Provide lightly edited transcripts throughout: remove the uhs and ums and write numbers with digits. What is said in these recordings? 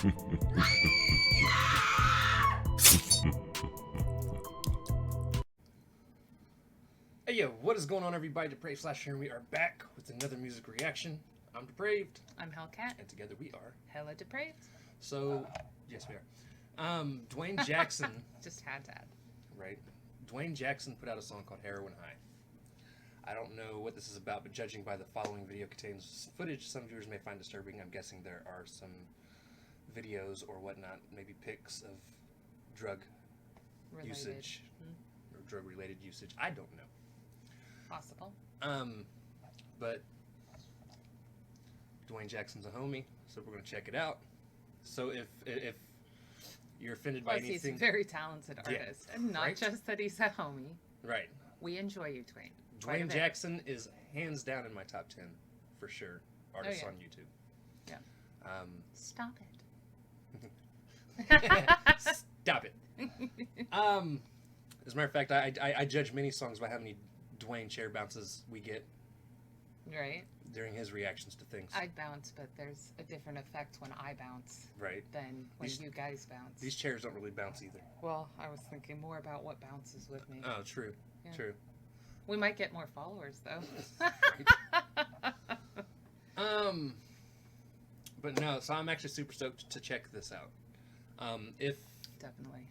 Hey yo, what is going on everybody? Depraved Slash here, and we are back with another music reaction. I'm Depraved. I'm Hellcat. And together we are HellaDepraved. So, yes we are. Duane Jackson. Just had to add. Right. Duane Jackson put out a song called Heroin High. I don't know what this is about, but judging by the following video contains footage some viewers may find disturbing. I'm guessing there are some videos or whatnot, maybe pics of drug usage or drug-related usage. I don't know. Possible. But Duane Jackson's a homie, so we're gonna check it out. So if you're offended by anything, he's a very talented artist, and not just that he's a homie. Right. We enjoy you, Duane. Duane Jackson is hands down in my top 10 for sure. Artists on YouTube. Yeah. Stop it. Stop it. As a matter of fact, I judge many songs by how many Duane chair bounces we get. Right. During his reactions to things. I bounce, but there's a different effect when I bounce. Right. Than when you guys bounce. These chairs don't really bounce either. Well, I was thinking more about what bounces with me. Oh, true. Yeah. True. We might get more followers though. But no, so I'm actually super stoked to check this out. If definitely.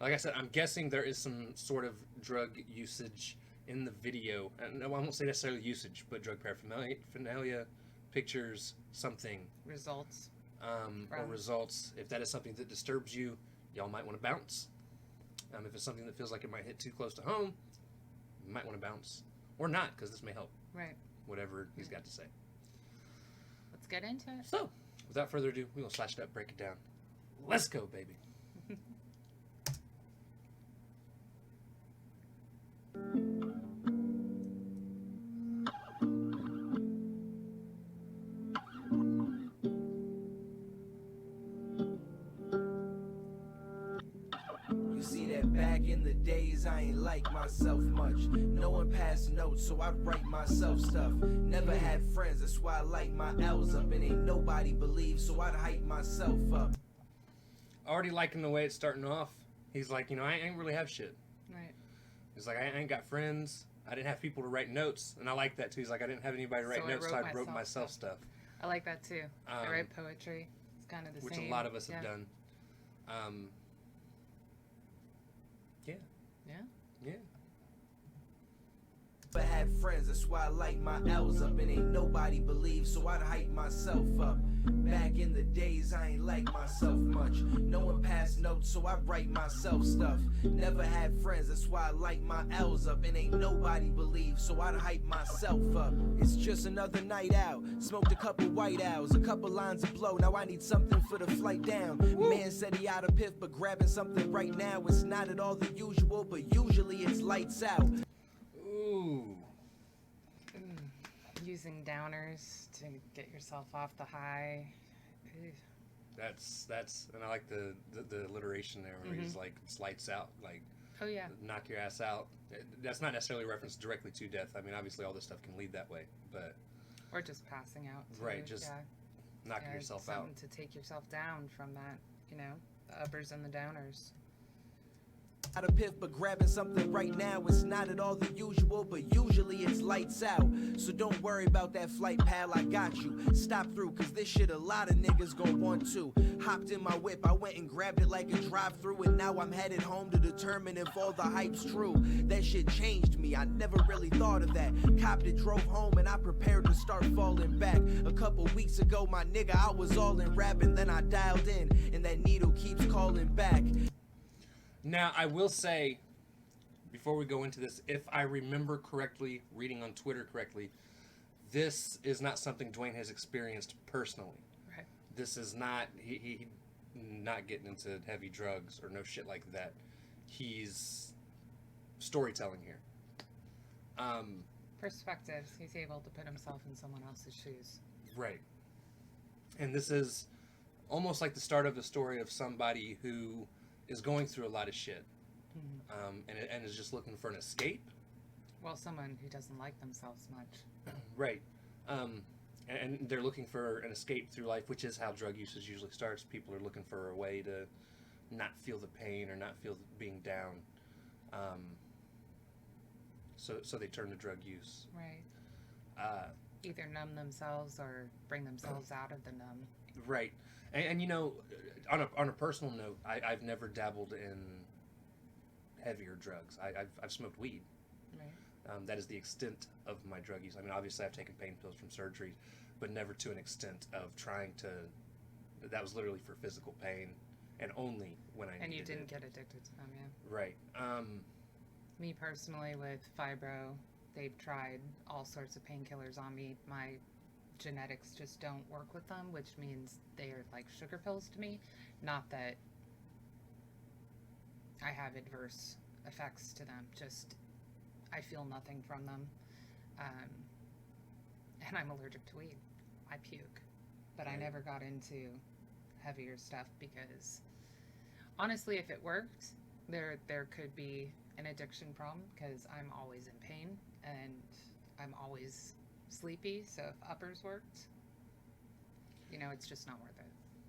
Like I said, I'm guessing there is some sort of drug usage in the video. And I won't say necessarily usage, but drug paraphernalia, pictures, something. Results. Or results. If that is something that disturbs you, y'all might want to bounce. If it's something that feels like it might hit too close to home, you might want to bounce. Or not, because this may help. Right. Whatever he's got to say. Let's get into it. So, without further ado, we will slash it up, break it down. Let's go, baby. Back in the days, I ain't like myself much. No one passed notes, so I'd write myself stuff. Never had friends, that's why I light my L's up. And ain't nobody believe, so I'd hype myself up. Already liking the way it's starting off. He's like, you know, I ain't really have shit. Right. He's like, I ain't got friends. I didn't have people to write notes. And I like that too. He's like, I didn't have anybody to write notes, so I wrote myself stuff. I like that too. I write poetry. It's kind of the which same. Which a lot of us have done. Yeah. Yeah? Yeah. I had friends, that's why I light my L's up. And ain't nobody believe, so I'd hype myself up. Back in the days, I ain't like myself much. No one passed notes, so I write myself stuff. Never had friends, that's why I light my L's up. And ain't nobody believe, so I'd hype myself up. It's just another night out. Smoked a couple white owls, a couple lines of blow. Now I need something for the flight down. Man said he out of piff, but grabbing something right now. It's not at all the usual, but usually it's lights out. Ooh. Using downers to get yourself off the high. That's and I like the alliteration there where he's like, it's lights out, like, oh yeah, knock your ass out. That's not necessarily a reference directly to death. I mean, obviously all this stuff can lead that way, but or just passing out too. Right, just knocking yourself out. Something to take yourself down from that, you know, the uppers and the downers. Out of piff, but grabbing something right now. It's not at all the usual, but usually it's lights out. So don't worry about that flight, pal, I got you. Stop through, cause this shit a lot of niggas gon' want to. Hopped in my whip, I went and grabbed it like a drive-through, and now I'm headed home to determine if all the hype's true. That shit changed me, I never really thought of that. Copped it, drove home, and I prepared to start falling back. A couple weeks ago, my nigga, I was all in rapping, then I dialed in, and that needle keeps calling back. Now, I will say, before we go into this, if I remember correctly, reading on Twitter correctly, this is not something Duane has experienced personally. Right. This is not, he not getting into heavy drugs or no shit like that. He's storytelling here. Perspectives. He's able to put himself in someone else's shoes. Right. And this is almost like the start of the story of somebody who is going through a lot of shit, and is just looking for an escape. Well, someone who doesn't like themselves much. Right. and they're looking for an escape through life, which is how drug usage usually starts. People are looking for a way to not feel the pain or not feel being down. So they turn to drug use. Right. Either numb themselves or bring themselves out of the numb. Right. And you know, on a personal note, I've never dabbled in heavier drugs. I've smoked weed. Right. That is the extent of my drug use. I mean, obviously I've taken pain pills from surgery, but never to an extent of trying to. That was literally for physical pain, and only when I needed it. And you didn't get addicted to them, yeah. Right. Me personally, with fibro, they've tried all sorts of painkillers on me. My genetics just don't work with them, which means they are like sugar pills to me. Not that I have adverse effects to them, just I feel nothing from them. And I'm allergic to weed. I puke. But I never got into heavier stuff because honestly, if it worked, there could be an addiction problem because I'm always in pain and I'm always sleepy. So if uppers worked, you know, it's just not worth it.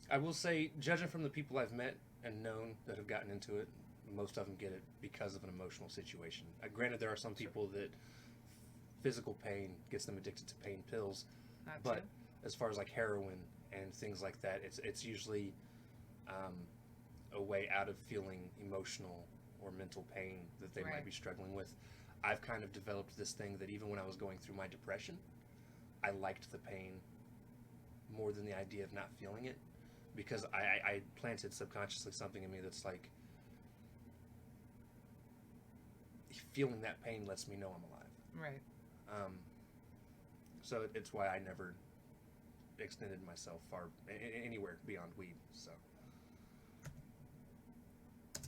I will say, judging from the people I've met and known that have gotten into it, most of them get it because of an emotional situation. Granted, there are some people that physical pain gets them addicted to pain pills, but as far as like heroin and things like that, it's usually a way out of feeling emotional or mental pain that they might be struggling with. I've kind of developed this thing that even when I was going through my depression, I liked the pain more than the idea of not feeling it, because I planted subconsciously something in me that's like, feeling that pain lets me know I'm alive. Right. So it's why I never extended myself far anywhere beyond weed. So.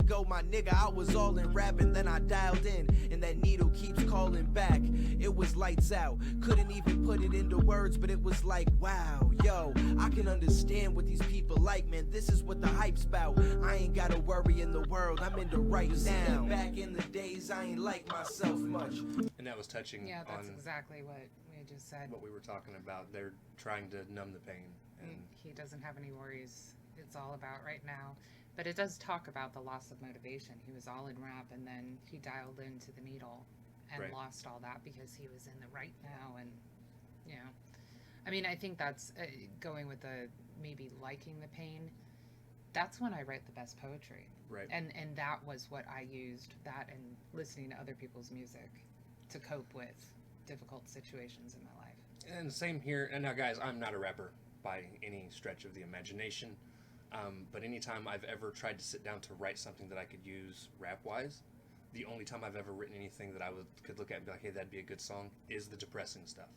Go, my nigga, I was all in rapping, then I dialed in, and that needle keeps calling back. It was lights out, couldn't even put it into words, but it was like, wow, yo, I can understand what these people like, man. This is what the hype's about. I ain't gotta worry in the world, I'm in the right now. Back in the days, I ain't like myself much. And that was touching. Yeah, that's on exactly what we just said. What we were talking about. They're trying to numb the pain. And he doesn't have any worries. It's all about right now. But it does talk about the loss of motivation. He was all in rap, and then he dialed into the needle and lost all that because he was in the right now. And, you know, I mean, I think that's going with the maybe liking the pain. That's when I write the best poetry. Right. And that was what I used, that and listening to other people's music to cope with difficult situations in my life. And same here. And now, guys, I'm not a rapper by any stretch of the imagination. But anytime I've ever tried to sit down to write something that I could use rap-wise, the only time I've ever written anything that I could look at and be like, hey, that'd be a good song, is the depressing stuff.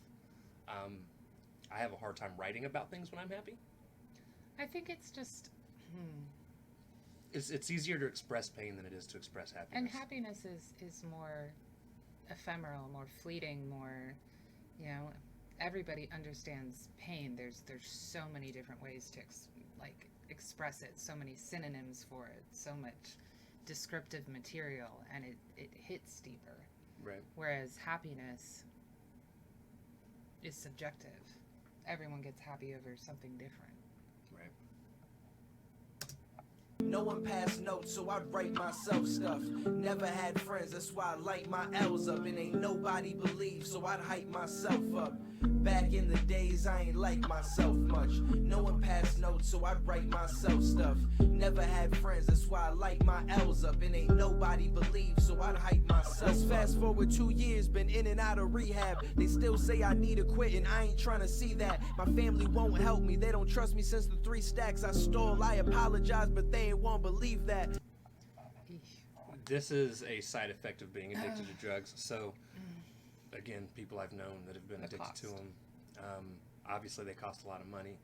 I have a hard time writing about things when I'm happy. I think it's just... It's easier to express pain than it is to express happiness. And happiness is more ephemeral, more fleeting, more, you know, everybody understands pain. There's so many different ways to express it, so many synonyms for it, so much descriptive material, and it hits deeper. Right. Whereas happiness is subjective. Everyone gets happy over something different. Right. No one passed notes, so I'd write myself stuff. Never had friends, that's why I light my L's up. And ain't nobody believe, so I'd hype myself up. Back in the days, I ain't like myself much. No one passed notes, so I'd write myself stuff. Never had friends, that's why I light my L's up. And ain't nobody believe, so I'd hype myself up. Let's fast forward 2 years, been in and out of rehab. They still say I need to quit, and I ain't trying to see that. My family won't help me, they don't trust me since the 3 stacks I stole. I apologize, but they ain't won't believe that. This is a side effect of being addicted to drugs. So, again, people I've known that have been addicted to them, obviously they cost a lot of money.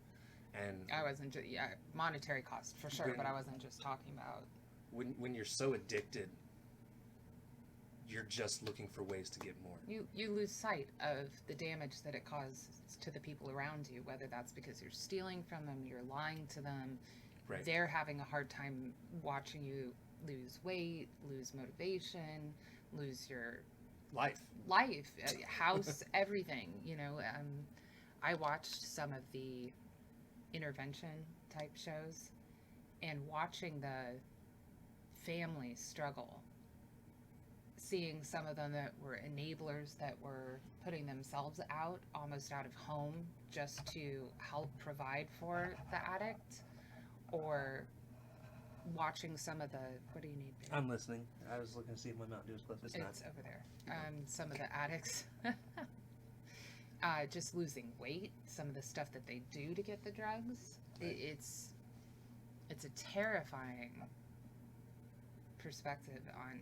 And I wasn't just, monetary cost for sure, but I wasn't just talking about. When you're so addicted, you're just looking for ways to get more. You lose sight of the damage that it causes to the people around you, whether that's because you're stealing from them, you're lying to them, they're having a hard time watching you lose weight, lose motivation, lose your life, house, everything, you know. I watched some of the intervention type shows, and watching the families struggle, seeing some of them that were enablers, that were putting themselves out, almost out of home, just to help provide for the addict, or watching some of the, what do you need, babe? I'm listening. I was looking to see if my Mountain Dew is close. It's not. It's over there. Some of the addicts just losing weight, some of the stuff that they do to get the drugs. Right. It's a terrifying perspective on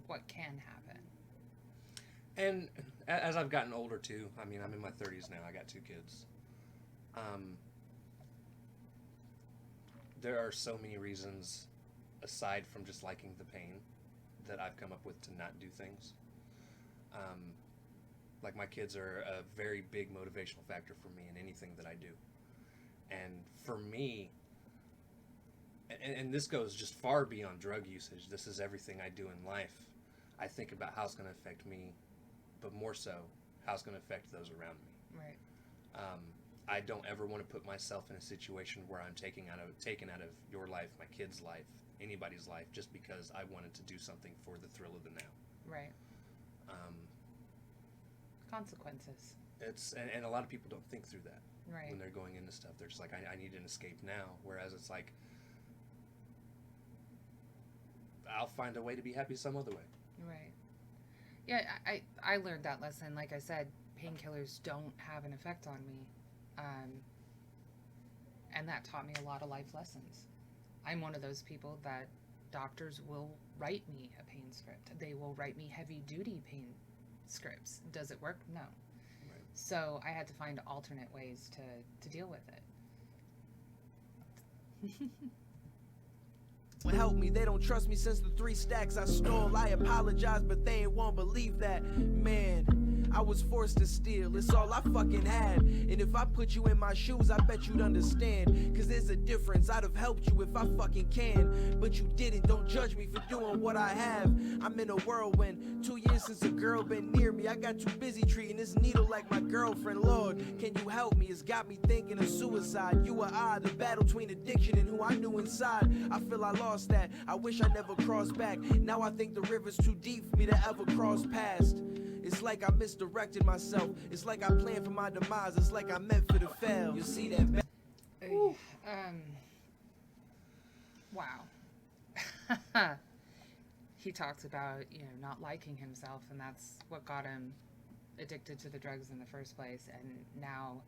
what can happen. And as I've gotten older too, I mean, I'm in my 30s now. I got 2 kids. There are so many reasons, aside from just liking the pain, that I've come up with to not do things. Like, my kids are a very big motivational factor for me in anything that I do. And for me, and this goes just far beyond drug usage, this is everything I do in life. I think about how it's going to affect me, but more so, how it's going to affect those around me. Right. I don't ever want to put myself in a situation where I'm taken out of your life, my kid's life, anybody's life, just because I wanted to do something for the thrill of the now. Right. Consequences. It's and a lot of people don't think through that Right. when they're going into stuff. They're just like, I need an escape now. Whereas it's like, I'll find a way to be happy some other way. Right. Yeah, I learned that lesson. Like I said, painkillers don't have an effect on me. And that taught me a lot of life lessons. I'm one of those people that doctors will write me a pain script. They will write me heavy-duty pain scripts. Does it work? No. Right. So I had to find alternate ways to deal with it. Help me, they don't trust me since the 3 stacks I stole. I apologize, but they ain't won't believe that. Man, I was forced to steal, it's all I fucking had. And if I put you in my shoes, I bet you'd understand. Cause there's a difference, I'd have helped you if I fucking can. But you didn't, don't judge me for doing what I have. I'm in a whirlwind, 2 years since a girl been near me. I got too busy treating this needle like my girlfriend. Lord, can you help me? It's got me thinking of suicide. You or I, the battle between addiction and who I knew inside. I feel I lost that. I wish I never crossed back. Now I think the river's too deep for me to ever cross past. It's like I misdirected myself. It's like I planned for my demise. It's like I meant for the fail. You see that? Wow. He talks about, not liking himself, and that's what got him addicted to the drugs in the first place. And now,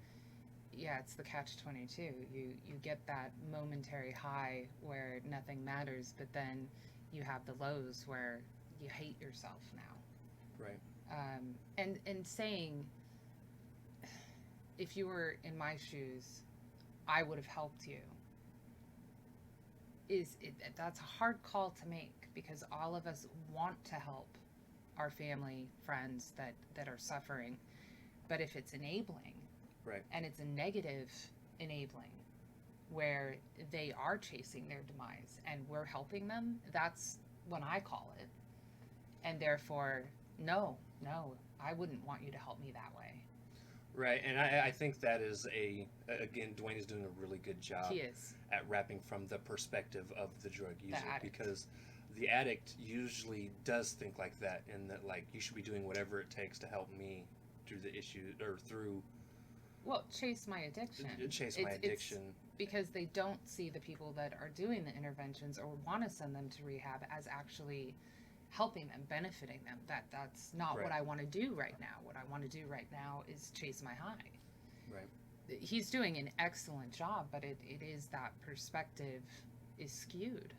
yeah, it's the catch-22. You get that momentary high where nothing matters, but then you have the lows where you hate yourself now. Right. And saying, if you were in my shoes, I would have helped you. That's a hard call to make, because all of us want to help our family, friends that are suffering. But if it's enabling, Right. and it's a negative enabling, where they are chasing their demise and we're helping them, that's when I call it. And therefore, no, I wouldn't want you to help me that way. Right, and I think that is again, Duane is doing a really good job He is. at rapping from the perspective of the drug user, addict. because the addict usually does think like that, and that, like, you should be doing whatever it takes to help me through the issue, or through Chase my addiction. my addiction. It's because they don't see the people that are doing the interventions or want to send them to rehab as actually helping them, benefiting them. That's not Right. what I want to do right now. What I want to do right now is chase my high. Right. He's doing an excellent job, but it is that perspective is skewed.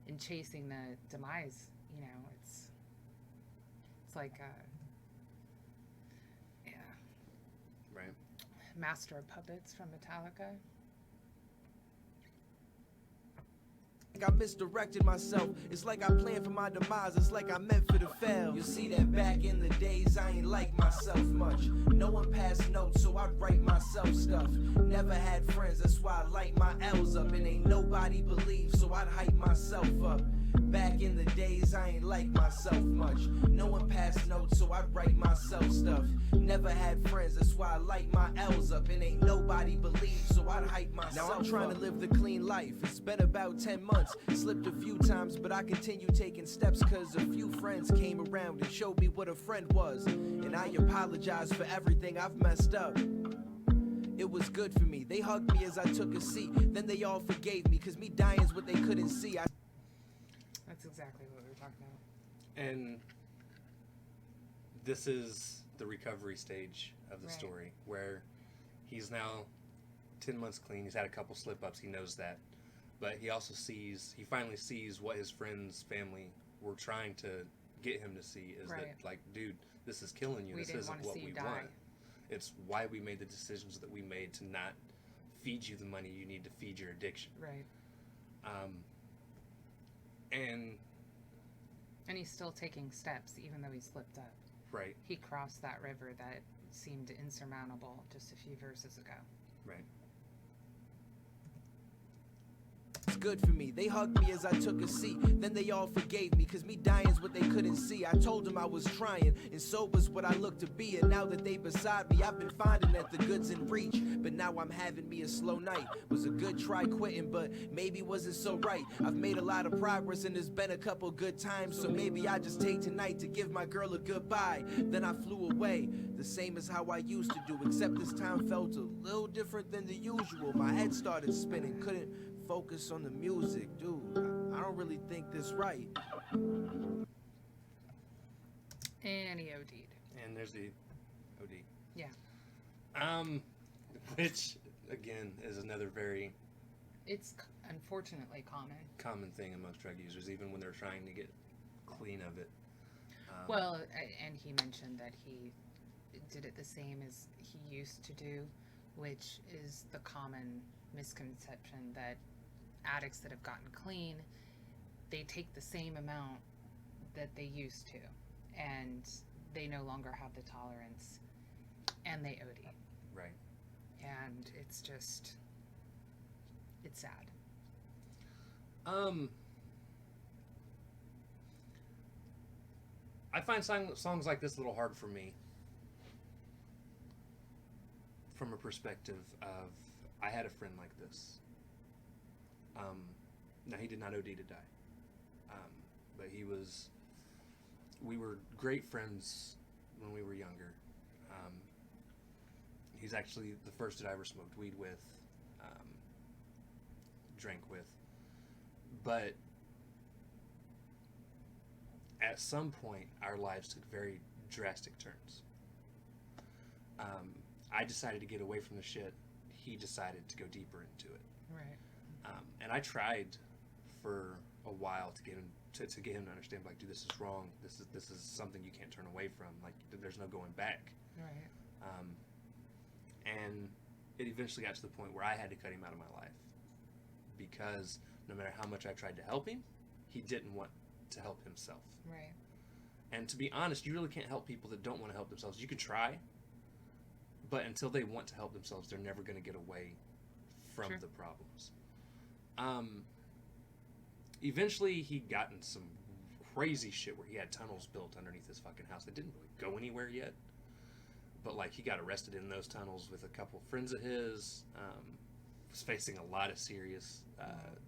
In chasing the demise, it's like Right. Master of Puppets from Metallica. I misdirected myself. It's like I planned for my demise. It's like I meant for the fail. You see that back in the days, I ain't like myself much. No one passed notes, so I'd write myself stuff. Never had friends, that's why I light my L's up. And ain't nobody believe, so I'd hype myself up. Back in the days, I ain't like myself much. No one passed notes, so I write myself stuff. Never had friends, that's why I light my L's up. And ain't nobody believe, so I'd hype myself. Now I'm trying to live the clean life. It's been about 10 months. Slipped a few times, but I continue taking steps, cause a few friends came around and showed me what a friend was. And I apologize for everything I've messed up. It was good for me. They hugged me as I took a seat. Then they all forgave me, cause me dying's what they couldn't see. That's exactly what we were talking about. And this is the recovery stage of the Right. story, where he's now 10 months clean. He's had a couple slip-ups. He knows that. But he also he finally sees what his friends, family were trying to get him to see, is Right. that, like, dude, this is killing you. We This didn't isn't wanna what see we you die. want. It's why we made the decisions that we made to not feed you the money you need to feed your addiction. Right. And he's still taking steps, even though he slipped up. right, He crossed that river that seemed insurmountable just a few verses ago. right. It's good for me. They hugged me as I took a seat. Then they all forgave me, cause me dying's what they couldn't see. I told them I was trying, and sober's what I look to be. And now that they beside me, I've been finding that the good's in reach. But now I'm having me a slow night. Was a good try quitting, but maybe wasn't so right. I've made a lot of progress and there's been a couple good times. So maybe I just take tonight to give my girl a goodbye. Then I flew away, the same as how I used to do. Except this time felt a little different than the usual. My head started spinning, couldn't focus on the music, dude. I don't really think this right. And he OD'd. And there's the OD. Yeah. Which again is another very It's unfortunately common thing amongst drug users, even when they're trying to get clean of it. Well, and he mentioned that he did it the same as he used to do, which is the common misconception that addicts that have gotten clean, they take the same amount that they used to, and they no longer have the tolerance, and they OD. Right. And it's just, it's sad. I find songs like this a little hard for me, from a perspective of, I had a friend like this. Now he did not OD to die, but we were great friends when we were younger. He's actually the first that I ever smoked weed with, drank with, but at some point our lives took very drastic turns. I decided to get away from the shit. He decided to go deeper into it. Right. And I tried for a while to get him to understand, like, dude, this is wrong. This is something you can't turn away from. Like, there's no going back. Right. And it eventually got to the point where I had to cut him out of my life, because no matter how much I tried to help him, he didn't want to help himself. Right. And to be honest, you really can't help people that don't want to help themselves. You could try, but until they want to help themselves, they're never going to get away from Sure. the problems. Eventually he got in some crazy shit where he had tunnels built underneath his fucking house that didn't really go anywhere yet. But, like, he got arrested in those tunnels with a couple of friends of his, was facing a lot of serious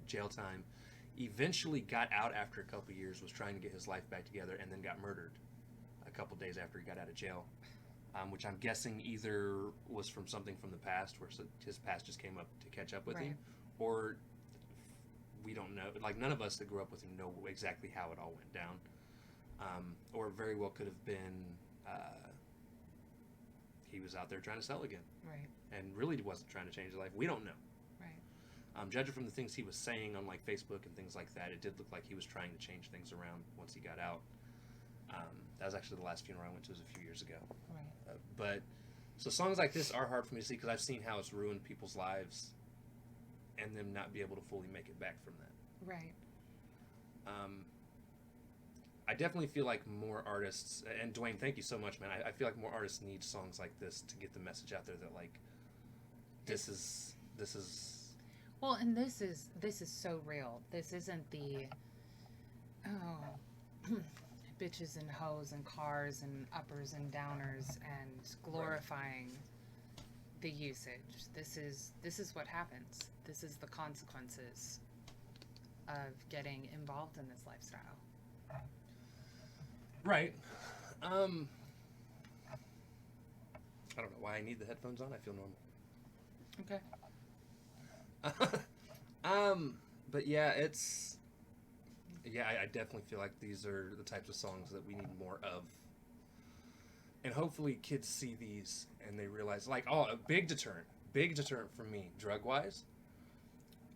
jail time. Eventually got out after a couple of years, was trying to get his life back together, and then got murdered a couple days after he got out of jail. Which I'm guessing either was from something from the past, where his past just came up to catch up with him, or we don't know. Like, none of us that grew up with him know exactly how it all went down. Or very well could have been he was out there trying to sell again. Right. And really wasn't trying to change his life. We don't know. Right. Judging from the things he was saying on, like, Facebook and things like that, it did look like he was trying to change things around once he got out. That was actually the last funeral I went to was a few years ago. Right. But so songs like this are hard for me to see, because I've seen how it's ruined people's lives and them not be able to fully make it back from that. Right. I definitely feel like more artists, and Duane, thank you so much, man. I feel like more artists need songs like this to get the message out there that, like, this is Well, and this is so real. This isn't the Oh, bitches and hoes and cars and uppers and downers and glorifying the usage. This is what happens. This is the consequences of getting involved in this lifestyle. Right. I don't know why I need the headphones on. I feel normal. Okay. But yeah, it's... Yeah, I definitely feel like these are the types of songs that we need more of. And hopefully kids see these and they realize, like, oh, a big deterrent for me, drug-wise.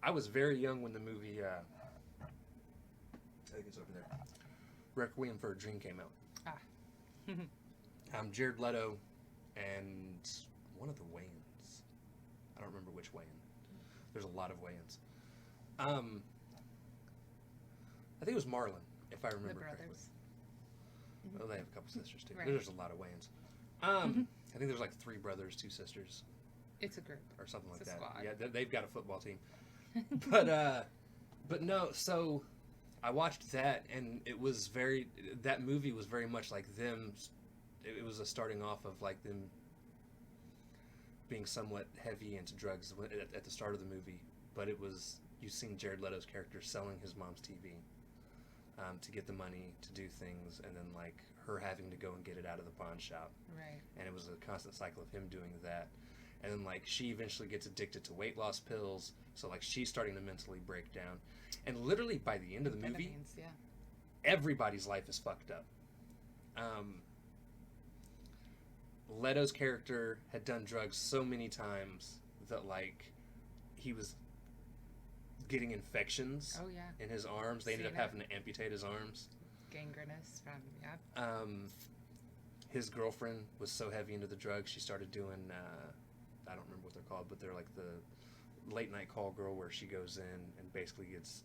I was very young when the movie, I think it's over there, Requiem for a Dream came out. Jared Leto and one of the Wayans. I don't remember which Wayan. There's a lot of Wayans. I think it was Marlon, if I remember correctly. Mm-hmm. Well, they have a couple sisters too. Right. There's a lot of Wayans. I think there's like 3 brothers, 2 sisters. It's a group. Or something like It's a that. squad. Yeah, they've got a football team. But no, so I watched that, and that movie was very much like them. It was a starting off of like them being somewhat heavy into drugs at the start of the movie, but it was, you've seen Jared Leto's character selling his mom's TV to get the money to do things, and then like her having to go and get it out of the pawn shop. Right. And it was a constant cycle of him doing that. And then like she eventually gets addicted to weight loss pills, so like she's starting to mentally break down. And literally by the end of the movie, Yeah. everybody's life is fucked up. Leto's character had done drugs so many times that like he was getting infections Oh yeah. in his arms. They ended up Seen it. having to amputate his arms. Gangrenous from His girlfriend was so heavy into the drugs, she started doing, I don't remember what they're called, but they're like the late night call girl where she goes in and basically gets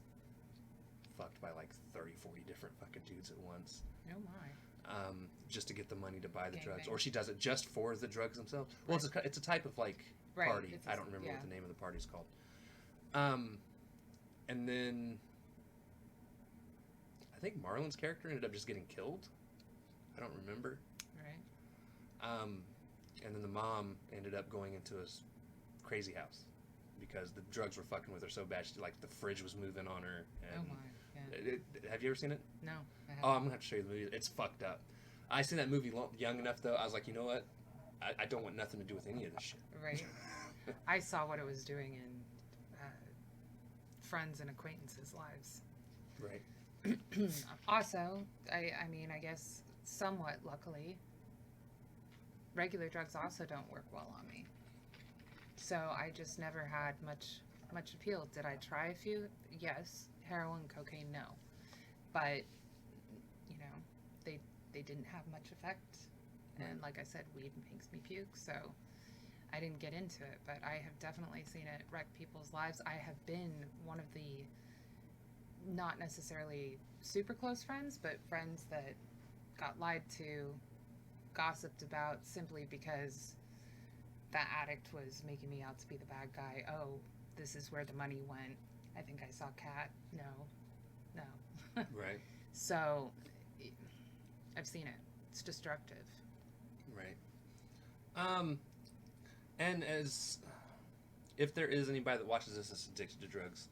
fucked by like 30, 40 different fucking dudes at once. Oh my. Just to get the money to buy the drugs. Gangbang. Or she does it just for the drugs themselves. Well, it's a type of like Right, party. it's I don't remember yeah. what the name of the party's called. And then I think Marlon's character ended up just getting killed. I don't remember. Right. And then the mom ended up going into a crazy house because the drugs were fucking with her so bad. She, like the fridge was moving on her. And Oh my. Yeah. Have you ever seen it? No. I haven't. Oh, I'm gonna have to show you the movie. It's fucked up. I seen that movie young enough though. I was like, you know what? I don't want nothing to do with any of this shit. Right. I saw what it was doing in friends and acquaintances' lives. Right. Also, I mean, I guess somewhat luckily, regular drugs also don't work well on me. So I just never had much appeal. Did I try a few? Yes. Heroin, cocaine, no. But, you know, they didn't have much effect. And like I said, weed makes me puke, so I didn't get into it. But I have definitely seen it wreck people's lives. I have been one of the not necessarily super close friends, but friends that got lied to, gossiped about simply because that addict was making me out to be the bad guy. Oh, this is where the money went. I think I saw cat. No. Right. So, I've seen it. It's destructive. Right. And as if there is anybody that watches this that's addicted to drugs,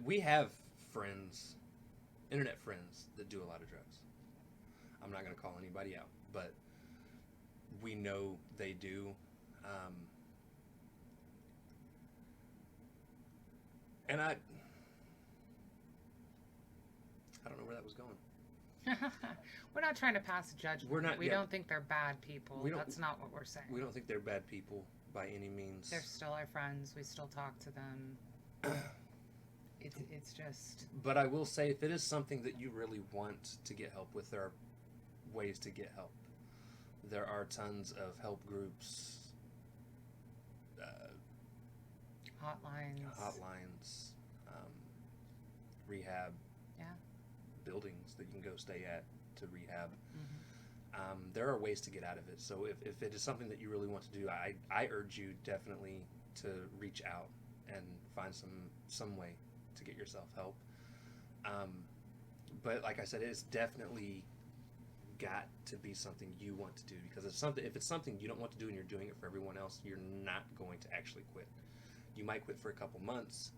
we have friends, internet friends, that do a lot of drugs. I'm not going to call anybody out, but we know they do. And I don't know where that was going. We're not trying to pass judgment. We're not- We yeah. don't think they're bad people. We don't- That's not what we're saying. We don't think they're bad people by any means. They're still our friends. We still talk to them. It's just... But I will say, if it is something that you really want to get help with, there are ways to get help. There are tons of help groups, Hotlines. rehab Yeah. buildings that you can go stay at to rehab. Mm-hmm. There are ways to get out of it. So if it is something that you really want to do, I urge you definitely to reach out and find some way to get yourself help. But like I said, it's definitely got to be something you want to do, because if it's something you don't want to do and you're doing it for everyone else, you're not going to actually quit. You might quit for a couple months,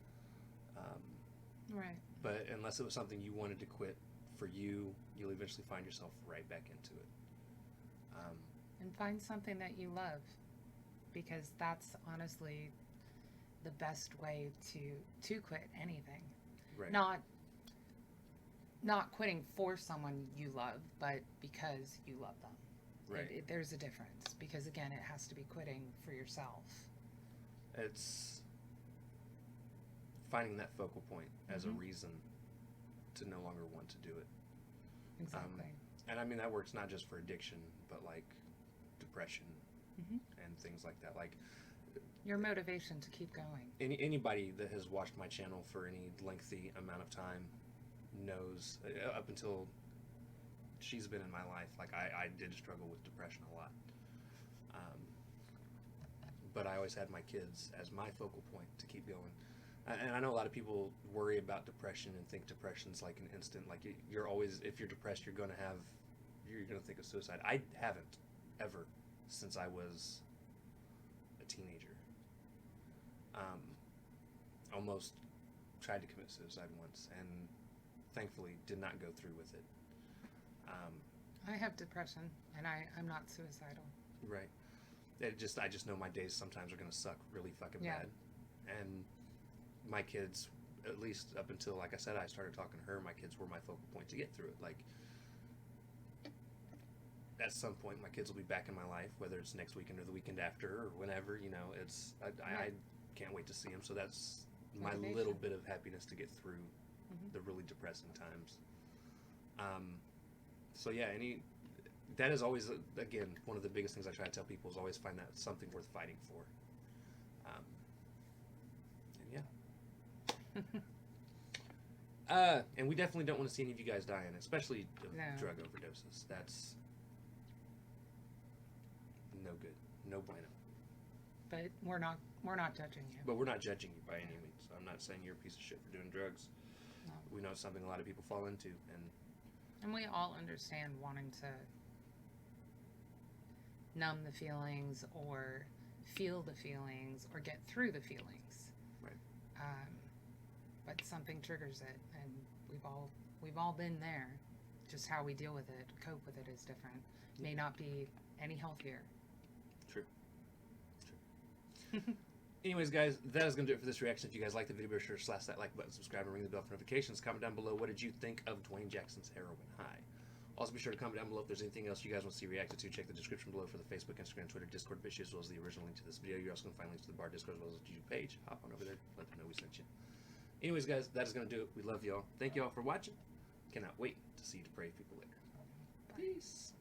right. But unless it was something you wanted to quit for you, you'll eventually find yourself right back into it. And find something that you love, because that's honestly the best way to quit anything. Right. Not quitting for someone you love, but because you love them. Right. There's a difference, because again, it has to be quitting for yourself. It's finding that focal point as a Mm-hmm. reason to no longer want to do it. Exactly. And I mean, that works not just for addiction, but like depression Mm-hmm. and things like that. Like Your motivation to keep going. anybody that has watched my channel for any lengthy amount of time knows, up until she's been in my life, like I did struggle with depression a lot. But I always had my kids as my focal point to keep going. And I know a lot of people worry about depression and think depression's like an instant, like you're always, if you're depressed, you're gonna think of suicide. I haven't ever since I was a teenager. Almost tried to commit suicide once, and thankfully did not go through with it. I have depression, and I'm not suicidal. Right. I just know my days sometimes are gonna suck really fucking Yeah. bad, and my kids, at least up until, like I said, I started talking to her, my kids were my focal point to get through it. Like, at some point, my kids will be back in my life, whether it's next weekend or the weekend after or whenever. I can't wait to see them. So that's my Motivation. little bit of happiness to get through Mhm. the really depressing times. So yeah, that is always, again, one of the biggest things I try to tell people is always find that something worth fighting for. And yeah. And we definitely don't want to see any of you guys dying, especially of No. drug overdoses. That's no good, no bueno. But we're not judging you. But we're not judging you by any means. I'm not saying you're a piece of shit for doing drugs. No. We know it's something a lot of people fall into, And we all understand wanting to numb the feelings or feel the feelings or get through the feelings. Right. But something triggers it, and we've all been there. Just how we deal with it, cope with it is different. May not be any healthier. True. Anyways, guys, that is going to do it for this reaction. If you guys like the video, be sure to slash that like button, subscribe, and ring the bell for notifications. Comment down below, what did you think of Duane Jackson's Heroin High? Also, be sure to comment down below if there's anything else you guys want to see reacted to. Check the description below for the Facebook, Instagram, Twitter, Discord page, as well as the original link to this video. You're also going to find links to the bar Discord as well as the YouTube page. Hop on over there, let them know we sent you. Anyways, guys, that is going to do it. We love y'all. Thank y'all for watching. Cannot wait to see you depraved people later. Peace.